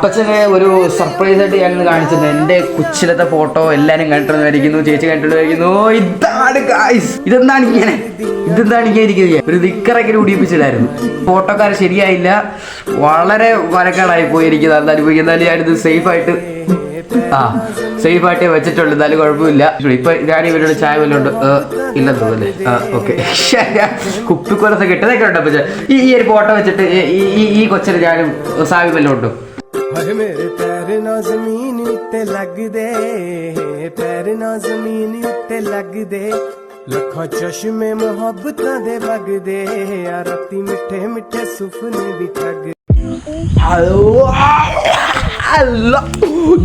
അപ്പച്ചനെ ഒരു സർപ്രൈസ് ആയിട്ട് ഞാനിന്ന് കാണിച്ചത് എൻ്റെ കൊച്ചിലത്തെ ഫോട്ടോ എല്ലാവരും കണ്ടിട്ടുണ്ടായിരിക്കുന്നു, ചേച്ചി കണ്ടിട്ടുണ്ടായിരിക്കുന്നു. ഇതാണ് ഗായ്സ്, ഇതെന്താണ് ഇങ്ങനെ ഇരിക്കുന്നത്? ഒരു ദിക്കറൊക്കെ ഉടിയിപ്പിച്ചിട്ടായിരുന്നു. ഫോട്ടോക്കാരെ ശരിയായില്ല, വളരെ വരക്കാളായി പോയിരിക്കുന്നത്. അത് അനുഭവിക്കുന്നാലും ഞാനിത് സേഫായിട്ട് വെച്ചിട്ടുണ്ട്. എന്നാലും കുഴപ്പമില്ല. ഇപ്പൊ ഞാൻ ഇവരോട് ചായ വല്ലതും ഉണ്ട് ഇല്ലെന്ന് തോന്നുന്നല്ലേ? ഓക്കെ. കുപ്പിക്കൊലസൊക്കെ ഇട്ടതൊക്കെ ഉണ്ട്. അപ്പച്ച ഈ ഒരു ഫോട്ടോ വെച്ചിട്ട് ഈ കൊച്ചിന് ഞാനും സാവി വല്ലതും ഉണ്ടോ? मेरे पैर ना जमीन उत्ते लग दे, पैर ना जमीन उत्ते लग दे, लखा चश्मे मोहब्बतां दे वग दे, यार राती मिठे मिठे सुपने भी ठग. Hello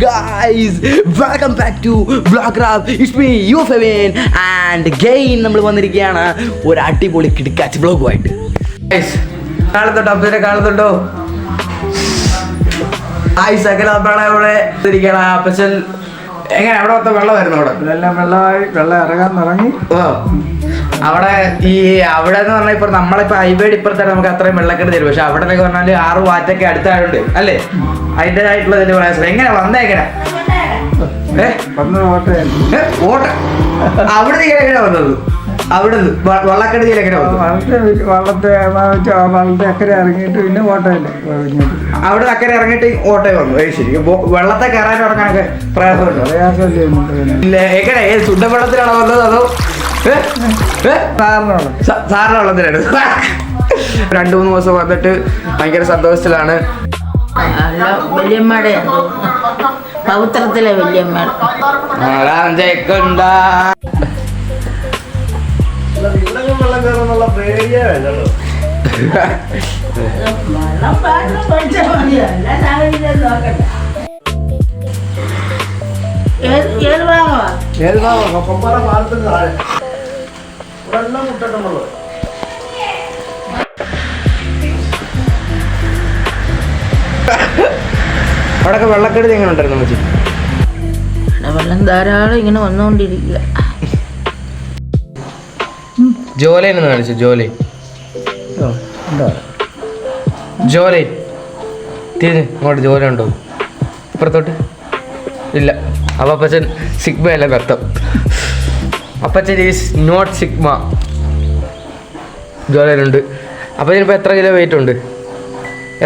guys, welcome back to Vlog Rap. It's me, your Fabian, and again നമ്മൾ വന്നിരിക്കുകയാണ് ഒരു അടിപൊളി കിടക്കാച്ച് വ്ലോഗുമായിട്ട്. Guys, കാണുന്നുണ്ടോ? അപ്പച്ചനെ കാണുന്നുണ്ടോ? അപ്പച്ചൻ എങ്ങനെ അവിടെ മൊത്തം വെള്ളമായിരുന്നു? അവിടെ എല്ലാം വെള്ളം ഇറങ്ങാൻ തുടങ്ങി. അവിടെ അവിടെ എന്ന് പറഞ്ഞാൽ ഇപ്പൊ നമ്മളിപ്പോ ഹൈവേഡ് ഇപ്പുറത്താണ്, നമുക്ക് അത്രയും വെള്ളക്കെട്ട് തരും. പക്ഷെ അവിടെ എന്നൊക്കെ പറഞ്ഞാല് 6 വാറ്റൊക്കെ അടുത്തായുണ്ട് അല്ലേ? അതിൻ്റെതായിട്ടുള്ള എങ്ങനെ വന്നേക്കണ ഓട്ട അവിടെ എങ്ങനെ വന്നത്? അവിടുന്ന് വള്ളക്കെടുതിയിൽ എങ്ങനെ വന്നു? വള്ളത്തെ അക്കരെ ഇറങ്ങിയിട്ട് പിന്നെ ഓട്ടയില്ല. അവിടെ അക്കരെ ഇറങ്ങിയിട്ട് ഓട്ടയിൽ വന്നു. ശരി, വെള്ളത്തെ കയറാൻ ഇറങ്ങാനൊക്കെ പ്രയാസമുണ്ടോ? ഇല്ല. എങ്ങനെ ശുദ്ധവെള്ളത്തിലാണോ വന്നത് അതോ സാറിന് വെള്ളത്തിലാണ്? 2-3 ദിവസം വന്നിട്ട് ഭയങ്കര സന്തോഷത്തിലാണ്. പവിത്രത്തിലെ വല്യമ്മ അവിടെയൊക്കെ വെള്ളക്കെടുതി എങ്ങനെ ഉണ്ടായിരുന്നു മച്ചി? വെള്ളം ധാരാളം ഇങ്ങനെ വന്നുകൊണ്ടിരിക്കുക. ജോലൈനൊന്ന് കാണിച്ചു. ജോലൈ തിരിഞ്ഞ് അങ്ങോട്ട് ജോലി ഉണ്ടോ? ഇപ്പുറത്തോട്ട് ഇല്ല. അപ്പം അപ്പച്ചൻ സിഗ്മ അല്ല കത്തം. അപ്പച്ചൻ ഈസ് നോട്ട് സിഗ്മ. ജോലൈനുണ്ട്. അപ്പച്ചനിപ്പോൾ എത്ര കിലോ വെയിറ്റ് ഉണ്ട്?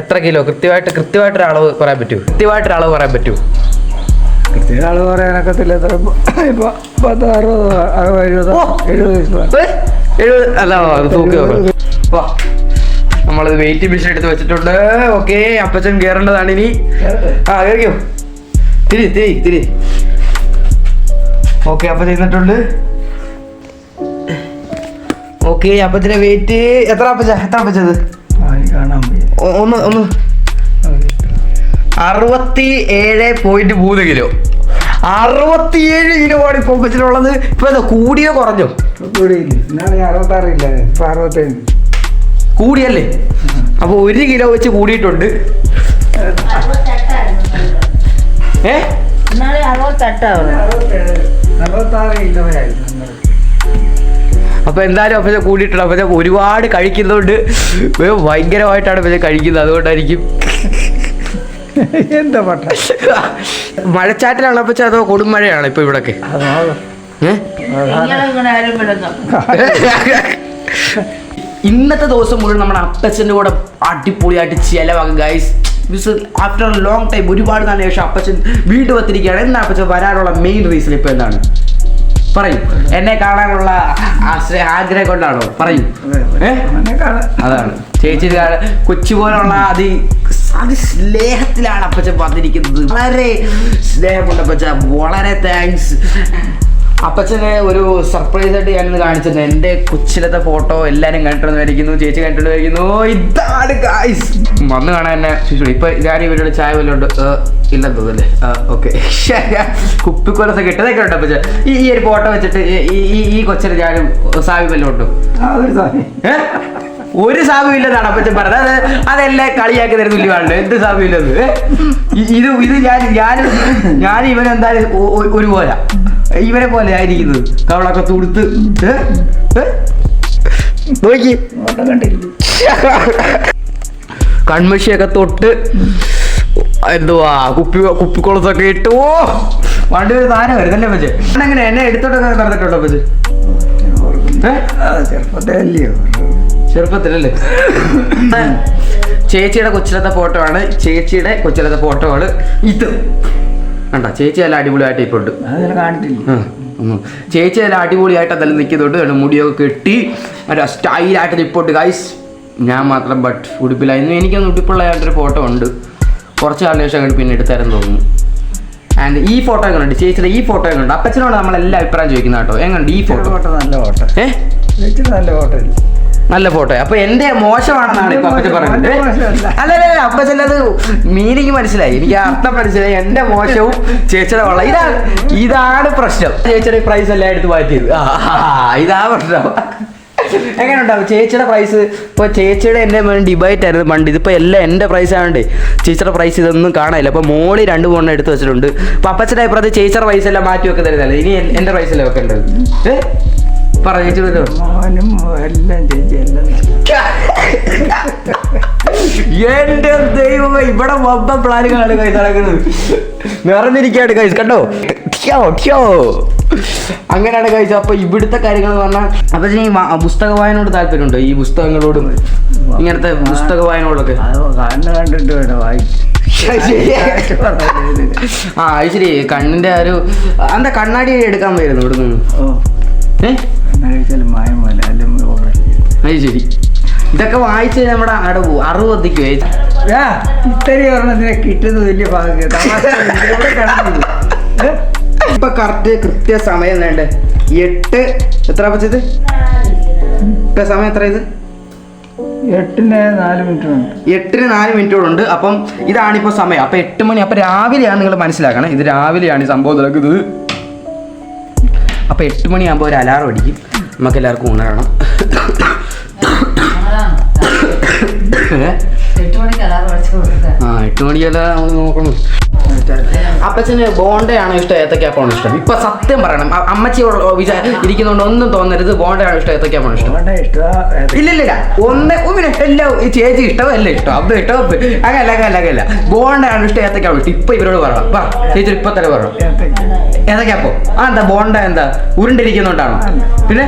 എത്ര കിലോ? കൃത്യമായിട്ടൊരു അളവ് പറയാൻ പറ്റുമോ? കൃത്യമായിട്ടൊരളവ് പറയാനൊക്കത്തില്ല. 70 അല്ല തൂക്കി വാ. നമ്മളത് വെയിറ്റ് മെഷീൻ എടുത്ത് വെച്ചിട്ടുണ്ട്. ഓക്കെ, അപ്പച്ചൻ കയറേണ്ടതാണ് ഇനി. കയറിക്കോ. തിരി. ഓക്കെ, അപ്പച്ചൻ ഇരുന്നിട്ടുണ്ട്. ഓക്കെ, അപ്പച്ചന്റെ വെയിറ്റ് എത്ര അപ്പച്ചത്? ഒന്ന് 67.3 കിലോ. 67 കിലോ ആണ് ഇപ്പൊ അപ്പച്ചനുള്ളത്. ഇപ്പൊ കൂടിയോ കുറഞ്ഞോ? കൂടിയല്ലേ? അപ്പൊ 1 കിലോ വെച്ച് കൂടിയിട്ടുണ്ട്. അപ്പൊ എന്തായാലും അപ്പച്ച കൂടിയിട്ടുണ്ട്. അപ്പച്ച ഒരുപാട് കഴിക്കുന്നതുകൊണ്ട് ഭയങ്കരമായിട്ടാണ് അപ്പച്ച കഴിക്കുന്നത്. അതുകൊണ്ടായിരിക്കും. എന്താ പട്ട മഴച്ചാറ്റിലാണ് അപ്പച്ച അതോ കൊടുമഴയാണ് ഇപ്പൊ ഇവിടൊക്കെ? ഇന്നത്തെ ദിവസം മുഴുവൻ നമ്മുടെ അപ്പച്ചൻ്റെ കൂടെ അടിപൊളിയായിട്ട് ചിലവാകും guys. After A long time, ഒരുപാട് നാളിന് ശേഷം അപ്പച്ചൻ വീണ്ടും എത്തിരിക്കുകയാണ്. എന്നാ അപ്പച്ചൻ വരാനുള്ള മെയിൻ റീസൺ ഇപ്പൊ എന്താണ്? പറയും. എന്നെ കാണാനുള്ള ആഗ്രഹം കൊണ്ടാണോ? പറയൂ. അതാണ് ചേച്ചി കൊച്ചു പോലുള്ള സ്നേഹത്തിലാണ് അപ്പച്ചൻ വന്നിരിക്കുന്നത്. വളരെ സ്നേഹമുണ്ട് അപ്പച്ച. വളരെ താങ്ക്സ്. അപ്പച്ചനെ ഒരു സർപ്രൈസ് ആയിട്ട് ഞാനിന്ന് കാണിച്ചത് എൻ്റെ കൊച്ചിലത്തെ ഫോട്ടോ എല്ലാവരും കണ്ടിട്ടുണ്ടായിരിക്കുന്നു, ചേച്ചി കണ്ടിട്ടുണ്ടായിരിക്കുന്നു. ഇതാണ് ഗായ്സ്. വന്ന് കാണാൻ എന്നെ ചോദിച്ചു. ഇപ്പൊ ഞാൻ ഇവരോട് ചായ വല്ലതും ഉണ്ട് ഇല്ലെന്ന് തോന്നുന്നല്ലേ? ഓക്കെ. കുപ്പിക്കൊലസൊക്കെ ഇട്ടതൊക്കെ ഉണ്ട് അപ്പച്ച. ഈ ഒരു ഫോട്ടോ വെച്ചിട്ട് ഈ കൊച്ചിന് ഞാനും സാവി വല്ലതും ഉണ്ടോ? ഒരു സാബും ഇല്ലെന്നാണ് അപ്പച്ചൻ പറഞ്ഞത്. അതെല്ലാം കളിയാക്കി തരുന്ന തുല്യമാണ്. എന്ത് സാബും ഇല്ലെന്ന്? ഇത് ഞാൻ ഇവനെന്തായാലും ഒരുപോലെ ഇവരെ പോലെ ആയിരിക്കുന്നത്. കവളൊക്കെ തുടുത്ത് നോക്കി കൺമഷിയൊക്കെ തൊട്ട് എന്തുവാ കുപ്പിക്കുളത്തൊക്കെ ഇട്ടു. വണ്ടി ഒരു താരം വരുന്നല്ലേ അപ്പച്ചേ? എങ്ങനെ എന്നെ എടുത്തോട്ടൊക്കെ നടന്നിട്ടുണ്ടോ അപ്പച്ചേ? ചെറുപ്പത്തിലല്ലയോ? ചെറുപ്പത്തിലല്ലേ? ചേച്ചിയുടെ കൊച്ചിലത്തെ ഫോട്ടോ ആണ്. ചേച്ചിയുടെ കൊച്ചിലത്തെ ഫോട്ടോ ആണ് ഇത്. കണ്ട ചേച്ചി നല്ല അടിപൊളിയായിട്ട് ഇപ്പോൾ ഉണ്ട്. അതിനെ കാണിട്ടില്ല. ചേച്ചി നല്ല അടിപൊളിയായിട്ട് അതെല്ലാം നിൽക്കുന്നുണ്ട്. മുടിയൊക്കെ കെട്ടി ഒരു സ്റ്റൈലായിട്ട് നിപ്പോട്ട് ഗൈസ്. ഞാൻ മാത്രം ബട്ട് ഉടുപ്പിലായിരുന്നു. എനിക്കൊന്ന് ഉടുപ്പുള്ളതായിട്ടൊരു ഫോട്ടോ ഉണ്ട്. കുറച്ച് കാലം ശേഷം കണ്ട് പിന്നെ എടുത്താരെന്ന് തോന്നുന്നു. ആൻഡ് ഈ ഫോട്ടോ എങ്ങനെയുണ്ട്? ചേച്ചിയുടെ ഈ ഫോട്ടോ എങ്ങനെയുണ്ട്? അപ്പച്ചനോട് നമ്മളെല്ലാം അഭിപ്രായം ചോദിക്കുന്ന കേട്ടോ. എങ്ങനെയുണ്ട് ഈ ഫോട്ടോ? നല്ല ഫോട്ടോ. നല്ല ഫോട്ടോ ഇല്ല. നല്ല ഫോട്ടോ. അപ്പൊ എന്റെ മോശമാണെന്നാണ് ഇപ്പൊ അപ്പച്ചൻ പറയുന്നത്. അല്ലല്ല അപ്പച്ചൻ്റെ അത് മീനിങ് മനസ്സിലായി. എനിക്ക് അർത്ഥം മനസ്സിലായി. എന്റെ മോശവും ചേച്ചിയുടെ കൊള്ള. ഇതാണ് പ്രശ്നം. ചേച്ചിയുടെ പ്രൈസ് എല്ലാം എടുത്ത് മാറ്റിയത്. ഇതാ പ്രശ്നം. എങ്ങനെയുണ്ടാവും ചേച്ചിയുടെ പ്രൈസ്? ഇപ്പോൾ ചേച്ചിയുടെ എൻ്റെ ഡിബേറ്റ് ആയിരുന്നു പണ്ട്. ഇതിപ്പോൾ എല്ലാം എൻ്റെ പ്രൈസ് ആയതുകൊണ്ട് ചേച്ചിയുടെ പ്രൈസ് ഇതൊന്നും കാണാനില്ല. അപ്പോൾ മോളി 2 മൂന്നെണ്ണം എടുത്ത് വെച്ചിട്ടുണ്ട്. അപ്പോൾ അപ്പച്ചൻ്റെ അഭിപ്രായത്തിൽ ചേച്ചിയുടെ പ്രൈസ് എല്ലാം മാറ്റി വെക്കുന്നതല്ലേ? ഇനി എൻ്റെ പ്രൈസ് അല്ലേ വെക്കേണ്ടത്? പറ ചേച്ചി. മോനും എല്ലാം ചേച്ചി എല്ലാം എന്റെ ദൈവമേ, ഇവിടെ മൊത്തം പ്ലാനുകളാണ് കൈ നടക്കുന്നത്. നിറഞ്ഞിരിക്കുകയാണ് കൈസ്. കണ്ടോ? അങ്ങനെയാണ് കഴിച്ചത്. അപ്പൊ ഇവിടുത്തെ കാര്യങ്ങൾ എന്ന് പറഞ്ഞാൽ അപ്പൊ ഈ പുസ്തക വായനയോട് താല്പര്യമുണ്ടോ? ഈ പുസ്തകങ്ങളോടും ഇങ്ങനത്തെ പുസ്തക വായനയോടൊക്കെ കണ്ടിട്ട് വേണം വായിക്കും. ആ അത് ശരി. കണ്ണിന്റെ ഒരു എന്താ കണ്ണാടി എടുക്കാൻ വരുന്നു ഇവിടുന്ന്. അത് ശരി. ഇതൊക്കെ വായിച്ച് നമ്മുടെ അറിവ് എത്തിക്കുവേ. ഇത്രയും ഒരെണ്ണത്തിനെ കിട്ടുന്നത് വലിയ ഭാഗ്യം. ഇപ്പൊ കൃത്യ സമയം വേണ്ടേ? 8 എത്ര പച്ചത്? ഇപ്പൊ സമയം എത്ര? ഇത് 8-ന് 4 മിനിറ്റ്. 8-ന് 4 മിനിറ്റോടുണ്ട്. അപ്പം ഇതാണിപ്പോൾ സമയം. അപ്പം 8 മണി. അപ്പം രാവിലെയാണ് നിങ്ങൾ മനസ്സിലാക്കണം. ഇത് രാവിലെയാണ് ഈ സംഭവം നടക്കുന്നത്. അപ്പം 8 മണിയാകുമ്പോൾ ഒരു അലാറം അടിക്കും. നമുക്ക് എല്ലാവർക്കും ഉണരണം. 8 മണിക്കെല്ലാം നോക്കണം. അപ്പച്ചന് ബോണ്ടയാണോ ഇഷ്ടം ഏത്തക്കാപ്പാണോ ഇഷ്ടം? ഇപ്പൊ സത്യം പറയണം. അമ്മച്ചി ഇരിക്കുന്നതുകൊണ്ട് ഒന്നും തോന്നരുത്. ബോണ്ടയാണോ ഇഷ്ടം ഏത്തക്കാപ്പാണോ ഇഷ്ടം? ഇല്ലില്ല ഒന്ന് എല്ലാം ചേച്ചി ഇഷ്ടം എല്ലാം ഇഷ്ടം. അത് ഇഷ്ടം അങ്ങല്ല. ബോണ്ടയാണോ ഇഷ്ടം ഏത്തക്കാണോ ഇഷ്ടം? ഇപ്പൊ ഇവരോട് പറയണം. വാ ചേച്ചി ഇപ്പൊ തന്നെ പറയണം. ഏത്തക്കാപ്പോ എന്താ ബോണ്ട എന്താ ഉരുണ്ടിരിക്കുന്നുണ്ടാണോ? പിന്നെ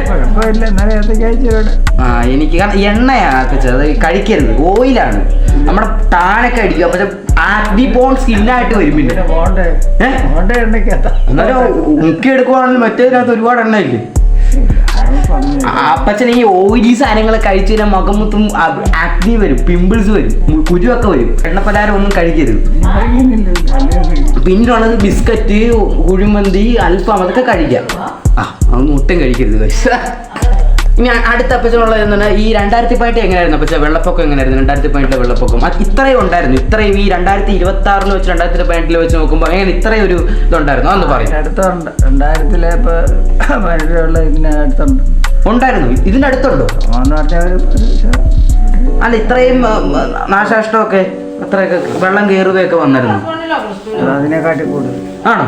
എനിക്ക് കാരണം എണ്ണയാണ് അപ്പച്ചത്. അത് കഴിക്കരുത്. ഓയിലാണ്. നമ്മുടെ ടാനൊക്കെ അടിക്കും. പക്ഷെ ആക്നി ബോൺ സ്കിന്നായിട്ട് വരും. പിന്നെ എന്നാലും മുക്കി എടുക്കുവാണെങ്കിൽ മറ്റേതിനകത്ത് ഒരുപാട് എണ്ണ ഇല്ലേ? അപ്പച്ചൻ ഈ ഓയിലി സാധനങ്ങൾ കഴിച്ചു കഴിഞ്ഞാൽ മുഖമുത്തും ആക്നി വരും, പിമ്പിൾസ് വരും, കുരുവൊക്കെ വരും. എണ്ണപ്പലഹാരം ഒന്നും കഴിക്കരുത്. പിന്നുള്ളത് ബിസ്ക്കറ്റ്, കുഴിമന്തി, അൽഫാം അതൊക്കെ കഴിക്കാം. അതൊന്നും ഒട്ടും കഴിക്കരുത്. ഇനി അടുത്ത അപ്പച്ചനുള്ളത് എന്താണ്? ഈ 2018 എങ്ങനെയായിരുന്നു അപ്പച്ച? വെള്ളപ്പൊക്കം എങ്ങനെയായിരുന്നു 2018 വെള്ളപ്പൊക്കം? ഇത്രയും ഉണ്ടായിരുന്നു? ഇത്രയും ഈ 2026 വെച്ച് 2018 വെച്ച് നോക്കുമ്പോൾ എങ്ങനെ ഇത്രയും ഒരു ഇതുണ്ടായിരുന്നു? അതൊന്ന് പറയും. 2000 ഉണ്ടായിരുന്നു. ഇതിന്റെ അടുത്തുണ്ടോ? അല്ല ഇത്രയും നാശനഷ്ടമൊക്കെ അത്രയൊക്കെ വെള്ളം കയറുകയൊക്കെ വന്നായിരുന്നു? അതിനെക്കാട്ടി കൂടുതൽ ആണോ?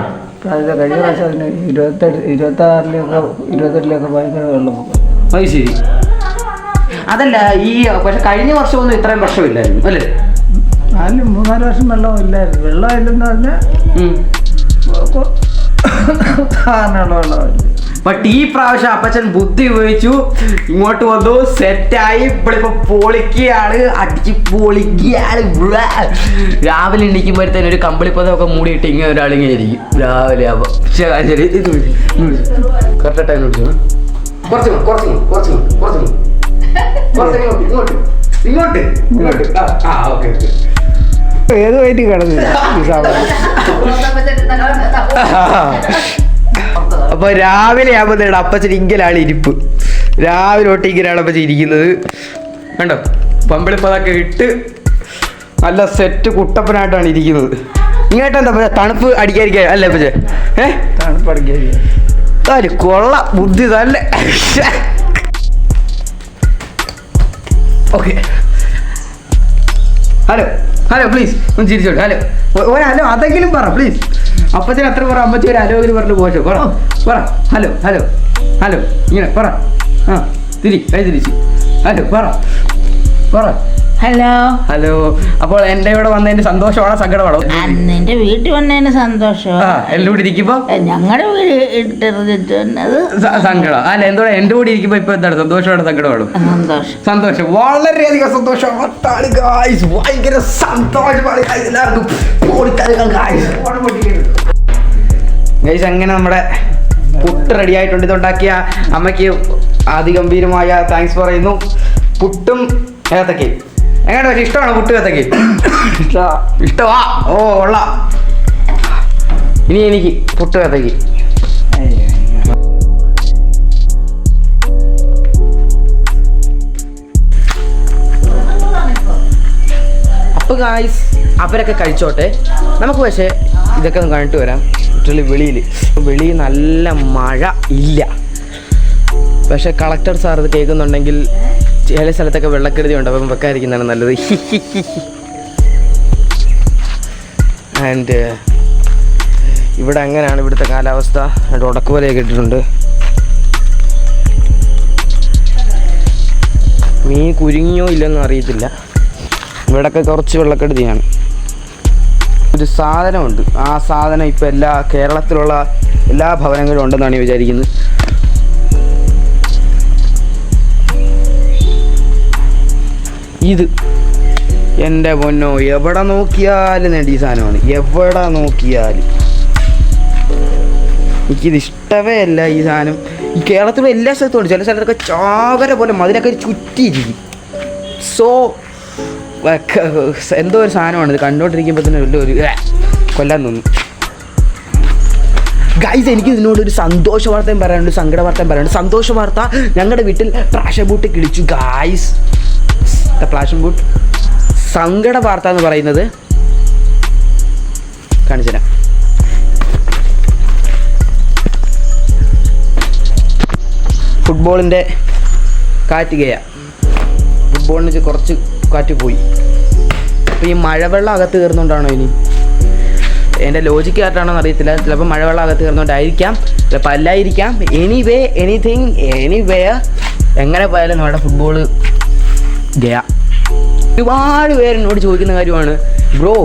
കഴിഞ്ഞ പ്രാവശ്യം 28-28 ഭയങ്കര വെള്ളപ്പൊക്കം. അത് ശരി. അതല്ല ഈ പക്ഷെ കഴിഞ്ഞ വർഷമൊന്നും ഇത്രയും പ്രശ്നമില്ലായിരുന്നു അല്ലേ? 3-4 വർഷം വെള്ളം ഇല്ലായിരുന്നു. വെള്ളം ഇല്ലെന്ന് പറഞ്ഞാൽ വെള്ളമില്ല. ബട്ട് ഈ പ്രാവശ്യം അപ്പച്ചൻ ബുദ്ധി ഉപയോഗിച്ചു. ഇങ്ങോട്ട് വന്നു, സെറ്റായി. ഇപ്പൊ പൊളിക്കുകയാണ്, അടിച്ച് പൊളിക്കുകയാണ്. രാവിലെ എണീക്കുമ്പോഴത്തേനും ഒരു കമ്പിളിപ്പതൊക്കെ മൂടിയിട്ട് ഇങ്ങനെ ഒരാളിങ്ങനെ ഇരിക്കും രാവിലെ. അപ്പൊ ശരി കറക്റ്റ് ടൈം വിളിച്ചു. ഇങ്ങോട്ട് ഏത് വൈറ്റ് കിടന്നില്ല. അപ്പൊ രാവിലെ ആകുമ്പോഴത്തേണ് അപ്പച്ചൻ ഇങ്ങനെയാണ് ഇരിപ്പ്. രാവിലെ തൊട്ട് ഇങ്ങനെയാണ് അപ്പച്ചൻ ഇരിക്കുന്നത്. കണ്ടോ? പമ്പിളിപ്പതൊക്കെ ഇട്ട് നല്ല സെറ്റ് കുട്ടപ്പനായിട്ടാണ് ഇരിക്കുന്നത്. ഇങ്ങോട്ടെന്താ തണുപ്പ് അടിക്കാതിരിക്കാൻ അല്ലേ അപ്പച്ചേ? തണുപ്പ് അടിക്കാതിരിക്കാൻ കൊള്ള ബുദ്ധി തന്നെ. ഓക്കെ. ഹലോ പ്ലീസ് ഒന്ന് ചിരിച്ചോട്ടെ. ഹലോ അതെങ്കിലും പറ പ്ലീസ്. അപ്പച്ചൻ അത്ര പറ. അമ്മച്ചി ഒരു ഹലോകിന് പറഞ്ഞു പോഷോ. പറ ഹലോ ഇങ്ങനെ പറ. കൈ തിരിച്ച് ഹലോ പറ ഹലോ. ഹലോ. അപ്പോൾ എന്റെ ഇവിടെ വന്നതിന്റെ സന്തോഷമാണോ സങ്കടമാണോ? നിന്റെ വീട്ടിൽ വന്നതിന് സന്തോഷം. എന്റെ കൂടെ ഇരിക്കുമ്പോ ഞങ്ങളുടെ വീട്ടിൽ സങ്കടം അല്ല എന്തോ എന്റെ കൂടെ ഇരിക്കുമ്പോ ഇപ്പൊ എന്താണ് സന്തോഷമാണോ സങ്കടമാണോ? സന്തോഷം. സന്തോഷം, വളരെയധികം സന്തോഷം. ഭയങ്കര സന്തോഷമാണ് എല്ലാവർക്കും. ഗൈസ് അങ്ങനെ നമ്മുടെ പുട്ട് റെഡി ആയിട്ടുണ്ട്. ഇതുണ്ടാക്കിയ അമ്മയ്ക്ക് അതിഗംഭീരമായ താങ്ക്സ് പറയുന്നു. പുട്ടും ഏത്തക്കയും എങ്ങനെ പക്ഷേ ഇഷ്ടമാണോ പുട്ട് ഏത്തക്ക? ഇഷ്ടമാ. ഓ കൊള്ളാം. ഇനി എനിക്ക് പുട്ട് ഏത്തക്ക. അപ്പോൾ ഗായ്സ് അവരൊക്കെ കഴിച്ചോട്ടെ, നമുക്ക് പക്ഷേ ഇതൊക്കെ ഒന്ന് കണ്ടിട്ട് വരാം. വെളിയിൽ നല്ല മഴ ഇല്ല, പക്ഷെ കളക്ടർ സാർ ഇത് കേൾക്കുന്നുണ്ടെങ്കിൽ ചില സ്ഥലത്തൊക്കെ വെള്ളക്കെടുതി ഉണ്ട്, അപ്പം വെക്കാതിരിക്കുന്നതാണ് നല്ലത്. ആൻഡ് ഇവിടെ അങ്ങനെയാണ് ഇവിടുത്തെ കാലാവസ്ഥ. ഉടക്കുപോലെയൊക്കെ ഇട്ടിട്ടുണ്ട്. മീൻ കുരുങ്ങിയോ ഇല്ലെന്നും അറിയത്തില്ല. ഇവിടെയൊക്കെ കുറച്ച് വെള്ളക്കെടുതിയാണ്. ഒരു സാധനമുണ്ട്, ആ സാധനം ഇപ്പോൾ കേരളത്തിലുള്ള എല്ലാ ഭവനങ്ങളിലും ഉണ്ടെന്നാണ് വിചാരിക്കുന്നത്. ഇത് എൻ്റെ പൊന്നോ, എവിടെ നോക്കിയാലും നേടി ഈ സാധനമാണ്. എവിടെ നോക്കിയാലും എനിക്കിത് ഇഷ്ടമേ അല്ല ഈ സാധനം. ഈ കേരളത്തിലുള്ള എല്ലാ സ്ഥലത്തും ഉണ്ട്. ചില സ്ഥലത്തൊക്കെ ചാവര പോലെ മതിലൊക്കെ ചുറ്റിയിരിക്കും. സോ എന്തോ ഒരു സാധനമാണ് ഇത്. കണ്ടുകൊണ്ടിരിക്കുമ്പോൾ തന്നെ ഒരു കൊല്ലാൻ തോന്നും. ഗൈസ് എനിക്ക് ഇതിനോടൊരു സന്തോഷ വാർത്തയും പറയാനുണ്ട്, സങ്കട വാർത്തയും പറയാനുണ്ട്. സന്തോഷ വാർത്ത, ഞങ്ങളുടെ വീട്ടിൽ പ്രാഷൻ ബൂട്ട് കിളിച്ചു ഗായ്സ്, പ്ലാഷൻ ബൂട്ട്. സങ്കട വാർത്ത എന്ന് പറയുന്നത് കാണിച്ചുതരാം. ഫുട്ബോളിൻ്റെ കാറ്റ് ഗയ, ഫുട്ബോളിന് കുറച്ച് കാറ്റ് പോയി. അപ്പോൾ ഈ മഴവെള്ളം അകത്ത് കയറുന്നതുകൊണ്ടാണോ ഇനി? എൻ്റെ ലോജിക്ക് ആയിട്ടാണോ എന്നറിയത്തില്ല. ചിലപ്പോൾ മഴവെള്ളം അകത്ത് കയറുന്നതുകൊണ്ടായിരിക്കാം, ചിലപ്പോൾ അല്ലായിരിക്കാം. എനിവേ എനിത്തിങ് എനിവെയർ എങ്ങനെ പോയാലും നമ്മുടെ ഫുട്ബോൾ ഗയ. ഒരുപാട് പേരെന്നോട് ചോദിക്കുന്ന കാര്യമാണ്, ബ്രോ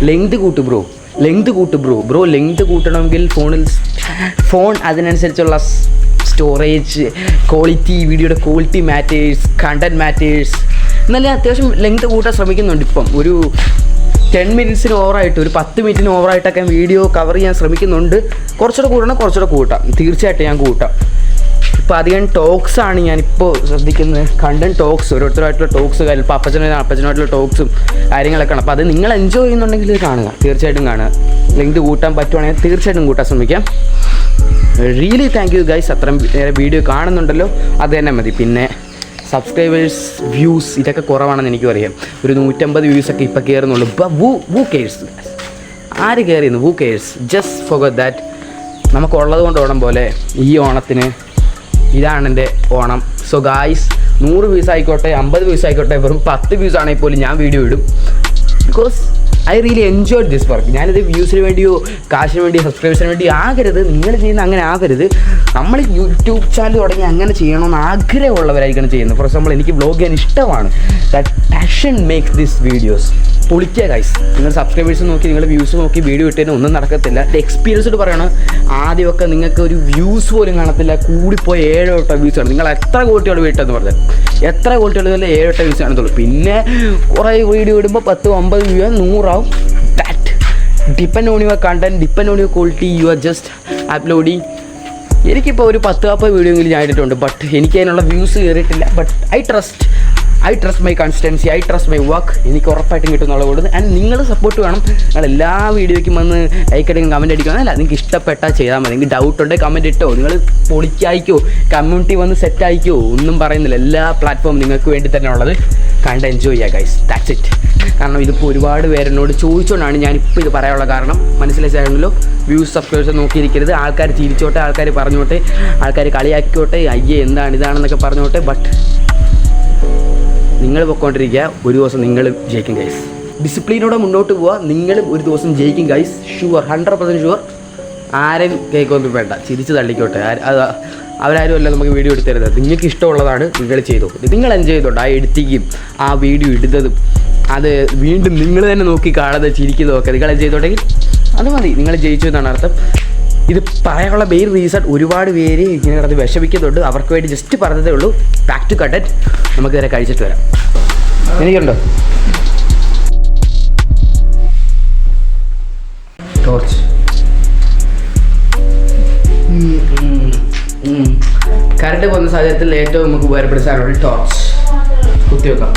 ലെങ്ത് കൂട്ട് ബ്രോ, ലെങ്ത് കൂട്ട് ബ്രോ ലെങ്ത് കൂട്ടണമെങ്കിൽ ഫോൺ അതിനനുസരിച്ചുള്ള സ്റ്റോറേജ് ക്വാളിറ്റി, വീഡിയോയുടെ ക്വാളിറ്റി മാറ്റേഴ്സ്, കണ്ടൻറ് മാറ്റേഴ്സ്. എന്നാലും അത്യാവശ്യം ലെങ്ത് കൂട്ടാൻ ശ്രമിക്കുന്നുണ്ട്. ഇപ്പം ഒരു 10 മിനിറ്റ്സിന് ഓവറായിട്ട്, ഒരു 10 മിനിറ്റിന് ഓവറായിട്ടൊക്കെ വീഡിയോ കവർ ചെയ്യാൻ ശ്രമിക്കുന്നുണ്ട്. കുറച്ചുകൂടെ കൂട്ടണം, കുറച്ചുകൂടെ കൂട്ടാം, തീർച്ചയായിട്ടും ഞാൻ കൂട്ടാം. ഇപ്പോൾ അധികം ടോക്സാണ് ഞാനിപ്പോൾ ശ്രദ്ധിക്കുന്നത്, കണ്ടൻറ് ടോക്സ്, ഓരോരുത്തരായിട്ടുള്ള ടോക്സ്. ഇപ്പോൾ അപ്പച്ചനായിട്ടുള്ള ടോക്സും കാര്യങ്ങളൊക്കെയാണ്. അപ്പോൾ അത് നിങ്ങൾ എൻജോയ് ചെയ്യുന്നുണ്ടെങ്കിൽ കാണുക, തീർച്ചയായിട്ടും കാണുക. ലെങ്ത് കൂട്ടാൻ പറ്റുവാണെങ്കിൽ തീർച്ചയായിട്ടും കൂട്ടാൻ ശ്രമിക്കാം. Really thank you guys. അത്രയും നേരെ വീഡിയോ കാണുന്നുണ്ടല്ലോ, അത് തന്നെ മതി. പിന്നെ സബ്സ്ക്രൈബേഴ്സ്, വ്യൂസ് ഇതൊക്കെ കുറവാണെന്ന് എനിക്കും അറിയാം. ഒരു 150 വ്യൂസൊക്കെ ഇപ്പോൾ കയറുന്നുള്ളൂ. വൂ കെയർസ്, ആര് കയറിയെന്ന്? Who cares, just forget that. നമുക്കുള്ളത് കൊണ്ട് ഓണം പോലെ ഈ ഓണത്തിന് ഇതാണ് എൻ്റെ ഓണം. സോ ഗായ്സ് 100 വ്യൂസ് ആയിക്കോട്ടെ, 50 വ്യൂസ് ആയിക്കോട്ടെ, വെറും 10 വ്യൂസ് ആണെങ്കിൽ പോലും ഞാൻ വീഡിയോ ഇടും. Because I really enjoyed this work. ഞാനിത് വ്യൂസിന് വേണ്ടിയോ കാശിന് വേണ്ടിയോ സബ്സ്ക്രൈബേഴ്സിന് വേണ്ടിയോ ആകരുത്. നിങ്ങൾ ചെയ്യുന്ന അങ്ങനെ ആകരുത്. നമ്മൾ യൂട്യൂബ് ചാനൽ തുടങ്ങി അങ്ങനെ ചെയ്യണമെന്ന് ആഗ്രഹമുള്ളവരായിരിക്കണം ചെയ്യുന്നത്. ഫോർ എക്സാമ്പിൾ എനിക്ക് വ്ലോഗ് ചെയ്യാൻ ഇഷ്ടമാണ്. That passion makes this videos. പൊളിക്കുക ഗൈസ്. നിങ്ങൾ സബ്സ്ക്രൈബേഴ്സ് നോക്കി, നിങ്ങളുടെ വ്യൂസ് നോക്കി വീഡിയോ ഇട്ടതിന് ഒന്നും നടക്കത്തില്ല. എക്സ്പീരിയൻസ്ഡ് പറയണം. ആദ്യമൊക്കെ നിങ്ങൾക്ക് ഒരു വ്യൂസ് പോലും കാണത്തില്ല, കൂടിപ്പോയി 7-8 വ്യൂസ് ആണ്. നിങ്ങൾ എത്ര ക്വാളിറ്റിയുള്ള വീട്ടെന്ന് പറഞ്ഞാൽ, എത്ര ക്വാളിറ്റിയുള്ള 7-8 വ്യൂസ് കാണത്തുള്ളൂ. പിന്നെ കുറേ വീഡിയോ ഇടുമ്പോൾ 10-50 വ്യൂ 100 ആവും. That depend on your content, depend on your quality. You are just uploading. എനിക്കിപ്പോൾ ഒരു 10-40 വീഡിയോ എങ്കിലും ഞാൻ ഇട്ടിട്ടുണ്ട്. ബട്ട് എനിക്ക് അതിനുള്ള വ്യൂസ് കയറിയിട്ടില്ല. But I trust my consistency, I trust my work. എനിക്ക് ഉറപ്പായിട്ടും കിട്ടുന്നുള്ള കൂടുന്നത്. ആൻഡ് നിങ്ങൾ സപ്പോർട്ട് വേണം. നിങ്ങൾ എല്ലാ വീഡിയോയ്ക്കും വന്ന് ലൈക്ക് അടിക്കും, കമൻറ്റ് അടിക്കണം. അല്ല, നിങ്ങൾക്ക് ഇഷ്ടപ്പെട്ടാൽ ചെയ്താൽ മതി. നിങ്ങൾക്ക് ഡൗട്ട് ഉണ്ടെങ്കിൽ കമൻറ്റ് ഇട്ടോ, നിങ്ങൾ പൊളിക്കായിക്കോ, കമ്മ്യൂണിറ്റി വന്ന് സെറ്റ് ആയിക്കോ, ഒന്നും പറയുന്നില്ല. എല്ലാ പ്ലാറ്റ്ഫോമും നിങ്ങൾക്ക് വേണ്ടി തന്നെ ഉള്ളത്. കണ്ട് എൻജോയ് ചെയ്യുക ഗൈസ്, ദാറ്റ്സ് ഇറ്റ്. കാരണം ഇതിപ്പോൾ ഒരുപാട് പേരെന്നോട് ചോദിച്ചുകൊണ്ടാണ് ഞാനിപ്പോൾ ഇത് പറയാനുള്ള കാരണം. മനസ്സിലാച്ചാണല്ലോ, വ്യൂസ് സബ്സ്ക്രൈബേഴ്സ് നോക്കിയിരിക്കരുത്. ആൾക്കാർ ചിരിച്ചോട്ടെ, ആൾക്കാർ പറഞ്ഞോട്ടെ, ആൾക്കാർ കളിയാക്കിക്കോട്ടെ, അയ്യേ എന്താണ് ഇതാണെന്നൊക്കെ പറഞ്ഞോട്ടെ. ബട്ട് നിങ്ങൾ പൊയ്ക്കൊണ്ടിരിക്കുക, ഒരു ദിവസം നിങ്ങൾ ജയിക്കും ഗൈസ്. ഡിസിപ്ലിനോടെ മുന്നോട്ട് പോവുക, നിങ്ങളും ഒരു ദിവസം ജയിക്കും ഗൈസ്. Sure, 100% sure. ആരും കേൾക്കൊന്നും വേണ്ട, ചിരിച്ച് തള്ളിക്കോട്ടെ. അവരാരും അല്ല നമുക്ക് വീഡിയോ എടുത്ത് തരുന്നത്. നിങ്ങൾക്ക് ഇഷ്ടമുള്ളതാണ് നിങ്ങൾ ചെയ്തോ. നിങ്ങൾ എൻജോയ് ചെയ്തോണ്ട് ആ എഡിറ്റിങ്ങും ആ വീഡിയോ ഇടുന്നതും അത് വീണ്ടും നിങ്ങൾ തന്നെ നോക്കി കാണുന്നത് ചിരിക്കുന്നതൊക്കെ നിങ്ങൾ എൻജോയ് ചെയ്തോണ്ടെങ്കിൽ അത് മതി, നിങ്ങൾ ജയിച്ചു എന്നാണ് അർത്ഥം. ഇത് പറയാനുള്ള മെയിൻ റീസൺ ഒരുപാട് പേര് ഇങ്ങനെ കിടന്ന് വിഷമിക്കുന്നുണ്ട്. അവർക്ക് വേണ്ടി ജസ്റ്റ് പറഞ്ഞതേ ഉള്ളൂ. Back to content. നമുക്ക് ഇവരെ കഴിച്ചിട്ട് വരാം. എനിക്കുണ്ടോ ടോർച്ച്? കറണ്ട് പോകുന്ന സാഹചര്യത്തിൽ ഏറ്റവും നമുക്ക് ഉപകാരപ്പെടുന്ന സാധനമാണ് ടോർച്ച്. കുത്തിവെക്കാം.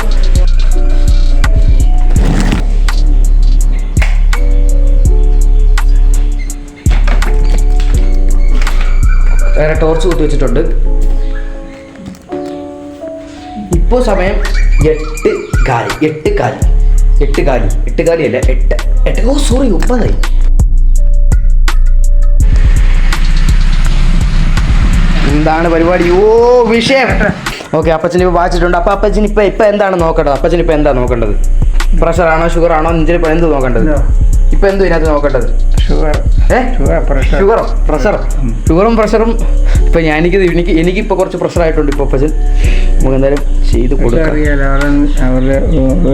വേറെ ടോർച്ച് കുത്തി വെച്ചിട്ടുണ്ട്. ഇപ്പോൾ സമയം 8:4 അല്ല 8 ഓ സോറി 9. എന്താണ് പരിപാടി? ഓ വിഷയം. ഓക്കെ, അപ്പച്ചൻ ഇപ്പോൾ വായിച്ചിട്ടുണ്ട്. അപ്പോൾ അപ്പച്ചൻ ഇപ്പം എന്താണ് നോക്കേണ്ടത്? അപ്പച്ചൻ ഇപ്പം എന്താ നോക്കേണ്ടത്? പ്രഷറാണോ ഷുഗറാണോ നെഞ്ചിലിപ്പോൾ എന്ത് നോക്കേണ്ടത്? ഇപ്പം എന്തും ഇതിനകത്ത് നോക്കേണ്ടത്? ഷുഗറും പ്രഷറും. ഇപ്പം എനിക്കിപ്പോൾ കുറച്ച് പ്രഷറായിട്ടുണ്ട്. ഇപ്പോൾ അപ്പച്ചൻ നമുക്ക് എന്തായാലും ചെയ്ത് കൊടുക്കാം.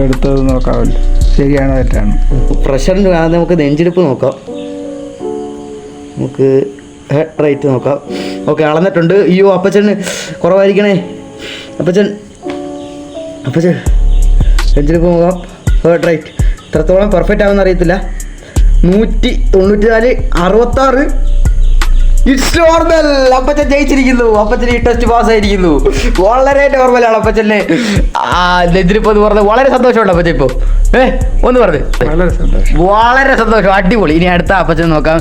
എടുത്തത് നോക്കാമല്ലോ, ശരിയാണോ തെറ്റാണ്. പ്രഷറിന് നമുക്ക് നെഞ്ചിടിപ്പ് നോക്കാം, നമുക്ക് ഹെഡ് റേറ്റ് നോക്കാം. ഓക്കെ, അളന്നിട്ടുണ്ട്. അയ്യോ അപ്പച്ചന് കുറവായിരിക്കണേ. അപ്പച്ചൻ നെഞ്ചിടിപ്പ് നോക്കാം. ഹെഡ് റേറ്റ് എത്രത്തോളം പെർഫെക്റ്റ് ആവുമെന്ന് അറിയത്തില്ല. 194, 66. It's normal. അപ്പച്ചൻ ജയിച്ചിരിക്കുന്നു. അപ്പച്ചൻ ഈ ടെസ്റ്റ് പാസ്സായിരിക്കുന്നു. വളരെ നോർമലാണ് അപ്പച്ചനെ. നെഞ്ചിരിപ്പ് എന്ന് പറഞ്ഞത് വളരെ സന്തോഷമുണ്ട് അപ്പച്ചൻ. ഇപ്പോൾ ഒന്ന് പറഞ്ഞു വളരെ സന്തോഷം, അടിപൊളി. ഇനി അടുത്ത അപ്പച്ചൻ നോക്കാം.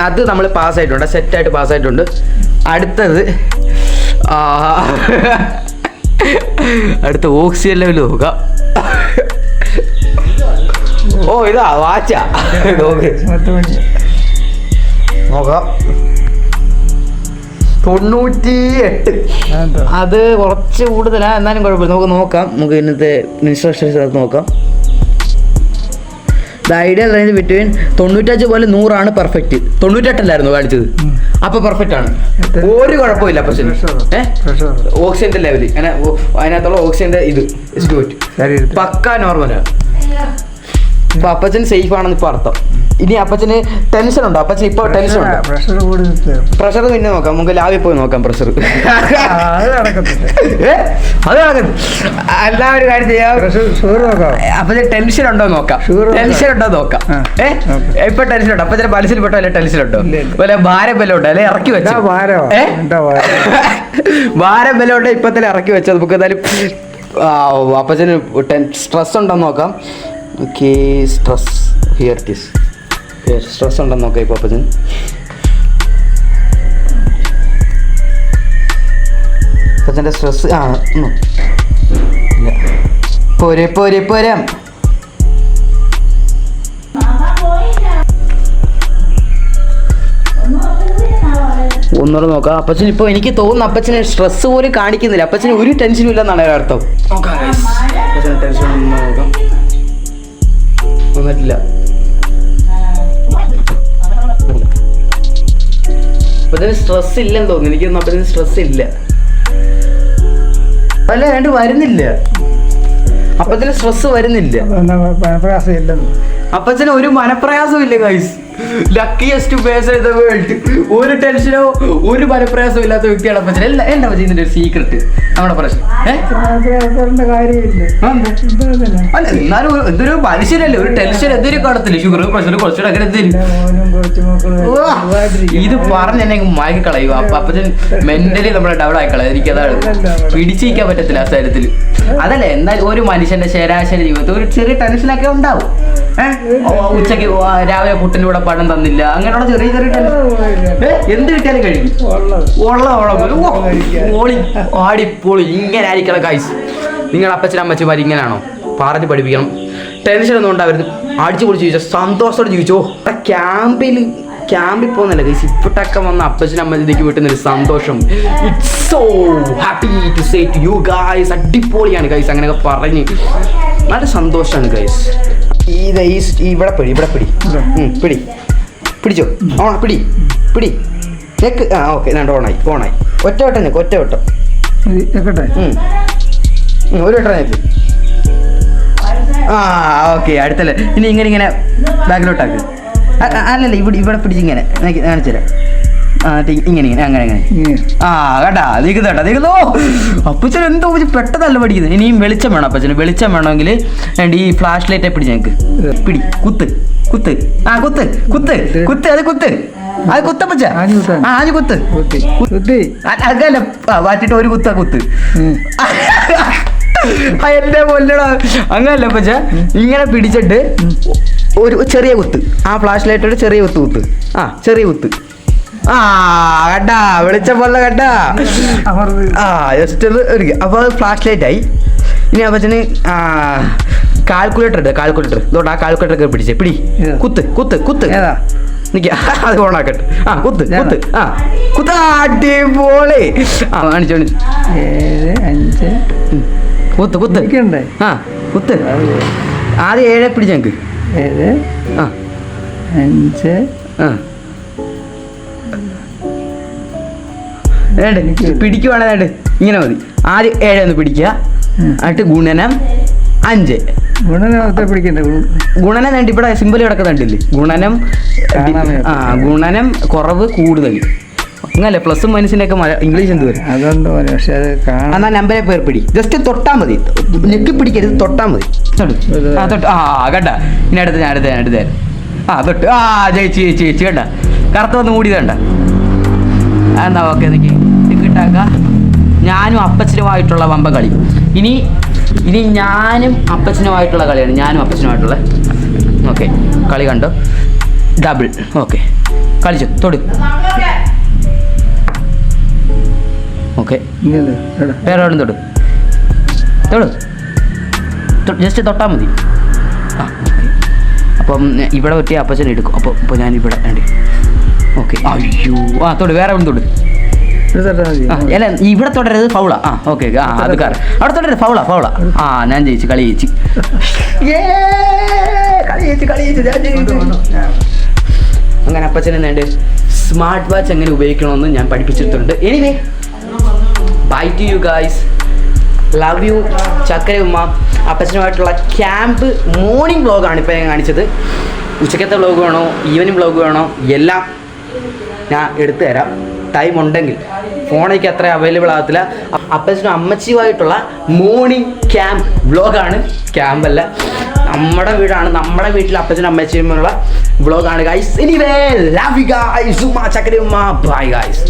അത് നമ്മൾ പാസ്സായിട്ടുണ്ട്, സെറ്റായിട്ട് പാസ്സായിട്ടുണ്ട്. അടുത്തത് അടുത്ത ഓക്സിജൻ ലെവൽ നോക്കാം. ഓ ഇതാ വാച്ചാ നോക്കാം. 98. അത് കുറച്ച് കൂടുതലാണ്, എന്നാലും കുഴപ്പമില്ല. നമുക്ക് നോക്കാം. നമുക്ക് ഇന്നത്തെ ഇൻസ്ട്രക്ഷൻസ് നോക്കാം. ദ ഐഡിയൽ റേഞ്ച് ബിറ്റ്വീൻ 95 പോലെ 100 പെർഫെക്റ്റ്. 98 കാണിച്ചത്. അപ്പൊ പെർഫെക്റ്റ് ആണ്, ഒരു കുഴപ്പമില്ല. പക്ഷേ ഓക്സിജന്റെ ലെവല് അതിനകത്തുള്ള ഓക്സിജന്റെ ഇത് പക്ക നോർമലാണ്. ഇപ്പൊ അപ്പച്ചൻ സേഫ് ആണെന്ന് ഇപ്പൊ അർത്ഥം. ഇനി അപ്പച്ചന് ടെൻഷൻ ഉണ്ടോ? അപ്പച്ചൻ ഇപ്പൊ ടെൻഷൻ ഉണ്ടോ? പ്രഷർ പിന്നെ നോക്കാം. നമുക്ക് ലാബിൽ പോയി നോക്കാം പ്രഷർ. അത് നടക്കത്തില്ല. എല്ലാവരും കാര്യം ചെയ്യാം. അപ്പച്ചൻ ടെൻഷൻ ഉണ്ടോ നോക്കാം. ടെൻഷൻ ഉണ്ടോ നോക്കാം. ഇപ്പൊ ടെൻഷൻ ഉണ്ടോ? അപ്പച്ചന് മനസ്സിൽ പെട്ടോ? അല്ലെ ടെൻഷൻ ഉണ്ടോ? വല്ല ഭാരം ബലം ഉണ്ടോ? അല്ലെ ഇറക്കി വെച്ചോ? ഭാരം ബലം ഉണ്ടോ? ഇപ്പൊ തന്നെ ഇറക്കി വെച്ചോ. നമുക്ക് എന്തായാലും അപ്പച്ചന് സ്ട്രെസ് ഉണ്ടോ നോക്കാം. Okay, stress here it is. Stress ഉണ്ടെന്ന് നോക്കാം ഇപ്പോൾ അപ്പച്ചൻ. അപ്പച്ചൻ്റെ സ്ട്രെസ് ഇല്ല. പോരാം. ഒന്നുകൂടെ നോക്കാം. അപ്പച്ചൻ ഇപ്പോൾ എനിക്ക് തോന്നുന്നു അപ്പച്ചന് സ്ട്രെസ് പോലും കാണിക്കുന്നില്ല. അപ്പച്ചന് ഒരു ടെൻഷനും ഇല്ലെന്നാണ് അർത്ഥം. അപ്പച്ചന് ടെൻഷൻ നോക്കാം. വന്നിട്ടില്ല. അപ്പച്ചന് സ്ട്രെസ് ഇല്ലെന്ന് തോന്നുന്നു. എനിക്കൊന്നും അപ്പച്ചന് സ്ട്രെസ് ഇല്ല. അല്ല വേണ്ട, വരുന്നില്ല. അപ്പച്ചന് സ്ട്രെസ് വരുന്നില്ല. അപ്പച്ചന് ഒരു മനപ്രയാസവും ഇല്ല guys. Luckiest person in the world. ഒരു ടെൻഷനോ ഒരു മനപ്രയാസവും ഇല്ലാത്ത വ്യക്തിയാണ് അപ്പച്ചൻ. എന്താ പറ്റി ഇതിന്റെ ഒരു സീക്രട്ട്? നമ്മുടെ പ്രശ്നം അല്ല, എന്നാലും എന്തൊരു മനുഷ്യനല്ലേ, ഒരു ടെൻഷൻ എന്തെങ്കിലും കാണത്തില്ല. ഷുഗർ പ്രഷർ കുറച്ചുകൂടെ അങ്ങനെ എന്തെങ്കിലും. ഇത് പറഞ്ഞ് എന്നെ മയക്കി കളയുക. അപ്പച്ചൻ മെന്റലി നമ്മളെ ഡൗൺ ആയി കളയും. എനിക്കതാണ് പിടിച്ചിരിക്കാൻ പറ്റത്തില്ല ആ കാര്യത്തിൽ. അതല്ലേ, എന്നാൽ ഒരു മനുഷ്യന്റെ ശരാശരി ജീവിതത്തിൽ ഒരു ചെറിയ ടെൻഷനൊക്കെ ഉണ്ടാവും. ഉച്ചക്ക് രാവിലെ പുട്ടിൻ്റെ കൂടെ പഴം തന്നില്ല, അങ്ങനെയുള്ള ചെറിയ ടെൻഷൻ എന്ത് കിട്ടിയാലും കഴിക്കും. ഓളി ആടിപ്പോളി ഇങ്ങനെ ആയിരിക്കണം ഗൈസ്. നിങ്ങളുടെ അപ്പച്ചനും അമ്മച്ചിമാർ ഇങ്ങനെയാണോ? പറഞ്ഞ് പഠിപ്പിക്കണം. ടെൻഷൻ ഒന്നും ഉണ്ടാവരുത്. അടിച്ചു പൊളിച്ച് ജീവിച്ചോ, സന്തോഷത്തോടെ ജീവിച്ചോ. ക്യാമ്പിൽ പോകുന്നില്ല ഗൈസ്. ഇപ്പോട്ടൊക്കെ വന്ന അപ്പച്ചനും അമ്മച്ചിക്ക് കിട്ടുന്നൊരു സന്തോഷം. It's so happy to say to you guys. അടിപൊളിയാണ് ഗൈസ്. അങ്ങനെയൊക്കെ പറഞ്ഞ് നല്ല സന്തോഷമാണ് ഗൈസ്. ഇവിടെ പിടിച്ചോ. പിടി നെക്ക്. ഓക്കെ, ഓണായി. ഒറ്റ വട്ടം ഞെക്ക്, ഒറ്റ വട്ടം. വെക്കട്ടെ. ഒരു വട്ടം ഞെക്ക്. ആ ഓക്കെ, അടുത്തല്ലേ. ഇനി ഇങ്ങനെ ബാക്കിലോട്ടാക്ക്. അല്ലല്ല, ഇവിടെ പിടിച്ചിങ്ങനെ കാണിച്ചു തരാം. ഇങ്ങനെ അങ്ങനെ. ആ കേട്ടാ, നീക്കുന്നോ. അപ്പച്ചൻ എന്തോ പെട്ടെന്നല്ല പഠിക്കുന്നത്. ഇനിയും വെളിച്ചം വേണം അപ്പച്ചന്. വെളിച്ചം വേണമെങ്കിൽ ഈ ഫ്ലാഷ് ലൈറ്റെ പിടിച്ച് ഞങ്ങൾക്ക് പിടി. കുത്ത്. ആ കുത്ത് അത് കുത്തപ്പച്ച. ആഞ്ഞു കുത്ത്. അതല്ല, മാറ്റിട്ട് ഒരു കുത്ത്. എന്റെ പൊല്ലടാ, അങ്ങനല്ല അപ്പച്ച. ഇങ്ങനെ പിടിച്ചിട്ട് ഒരു ചെറിയ കുത്ത്. ആ ഫ്ലാഷ് ലൈറ്റോട് ചെറിയ കുത്ത്. ആ ചെറിയ കുത്ത്. ആ കേട്ടാ, വെളിച്ചം പോലെ കേട്ടാ. ആ ജസ്റ്റ് ഒരു അപ്പോൾ അത് ഫ്ലാഷ് ലൈറ്റ് ആയി. ഇനി അപ്പച്ചന് കാൽക്കുലേറ്റർ ഇതോട്ട് ആ കാൽക്കുലേറ്റർ ഒക്കെ പിടി. കുത്ത് നിക്ക, അത് ഓണാക്കട്ടെ. ആ കുത്ത്. ആ കുത്ത്. അടിപൊളി. ആ കാണിച്ചു 7 5 കുത്ത്. ആ കുത്ത്. ആദ്യം 7 പിടിച്ച് ഞങ്ങൾക്ക്. 7 ആ 5 ആ പിടിക്കുവാണെങ്കിൽ ഇങ്ങനെ മതി. ആദ്യം 7 ഒന്ന് പിടിക്കുക. എന്നിട്ട് ഗുണനം 5. ഗുണനത്തെ പിടിക്കണ്ടേ? ഗുണനം വേണ്ടി ഇവിടെ സിമ്പിൾ കിടക്കുന്നുണ്ടല്ലേ. ഗുണനം കുറവ് കൂടുതൽ അങ്ങനല്ലേ. പ്ലസും മൈനസിൻ്റെ ഒക്കെ ഇംഗ്ലീഷ് എന്ത് വരും? അതുകൊണ്ട് പക്ഷെ അത് എന്നാ നമ്പരെ പേർ പിടി. ജസ്റ്റ് തൊട്ടാൽ മതി, നെക്കി പിടിക്കരുത്, തൊട്ടാൽ മതി. തൊട്ട്. ആ കേട്ടാ. ഇനി അടുത്ത ആ തൊട്ട്. ആ ചേച്ചി കേട്ടാ. കറുത്ത വന്ന് മൂടി വേണ്ട. എന്നാ ഓക്കെ, കിട്ടാക്ക. ഞാനും അപ്പച്ചനുമായിട്ടുള്ള വമ്പ കളി. ഇനി ഞാനും അപ്പച്ചനുമായിട്ടുള്ള കളിയാണ്. ഓക്കെ, കളി കണ്ടോ? ഡബിൾ. ഓക്കെ, കളിച്ചു. തൊട്. ഓക്കെ, വേറെ എവിടെ തൊട്. ജസ്റ്റ് തൊട്ടാൽ മതി. ആ അപ്പം ഇവിടെ പറ്റിയ അപ്പച്ചൻ എടുക്കും. അപ്പോൾ ഞാനിവിടെ വേണ്ടി. ഓക്കെ, അയ്യോ. ആ തൊട്, വേറെ എവിടെ തൊട്. അല്ല, ഇവിടെ തുടരരുത്, ഫൗളാ. ആ ഓക്കെ. ആ അത് കാർ അവിടെ തുടരുത്, ഫൗളാ. ആ ഞാൻ ജയിച്ചു, കളി ജയിച്ചു. അങ്ങനെ അപ്പച്ചൻ എന്നുണ്ട് സ്മാർട്ട് വാച്ച് എങ്ങനെ ഉപയോഗിക്കണമെന്ന് ഞാൻ പഠിപ്പിച്ചിട്ടുണ്ട്. Anyway, bye to you guys. Love you. ചക്കര ഉമ്മ. അപ്പച്ചനുമായിട്ടുള്ള ക്യാമ്പ് മോർണിംഗ് വ്ളോഗാണ് ഇപ്പോൾ ഞാൻ കാണിച്ചത്. ഉച്ചക്കത്തെ വ്ളോഗ് വേണോ, ഈവനിങ് വ്ളോഗ് വേണോ, എല്ലാം ഞാൻ എടുത്തു തരാം. ടൈം ഉണ്ടെങ്കിൽ. ഫോണിലേക്ക് അത്ര അവൈലബിൾ ആകത്തില്ല. അപ്പച്ചനും അമ്മച്ചിയുമായിട്ടുള്ള മോർണിംഗ് ക്യാമ്പ് വ്ളോഗാണ്. ക്യാമ്പല്ല, നമ്മുടെ വീടാണ്. നമ്മുടെ വീട്ടിൽ അപ്പച്ചനും അമ്മച്ചിയുമുള്ള വ്ളോഗാണ് guys. Anyway, love you guys. ഉമ്മ, ചക്കര ഉമ്മ. Bye guys.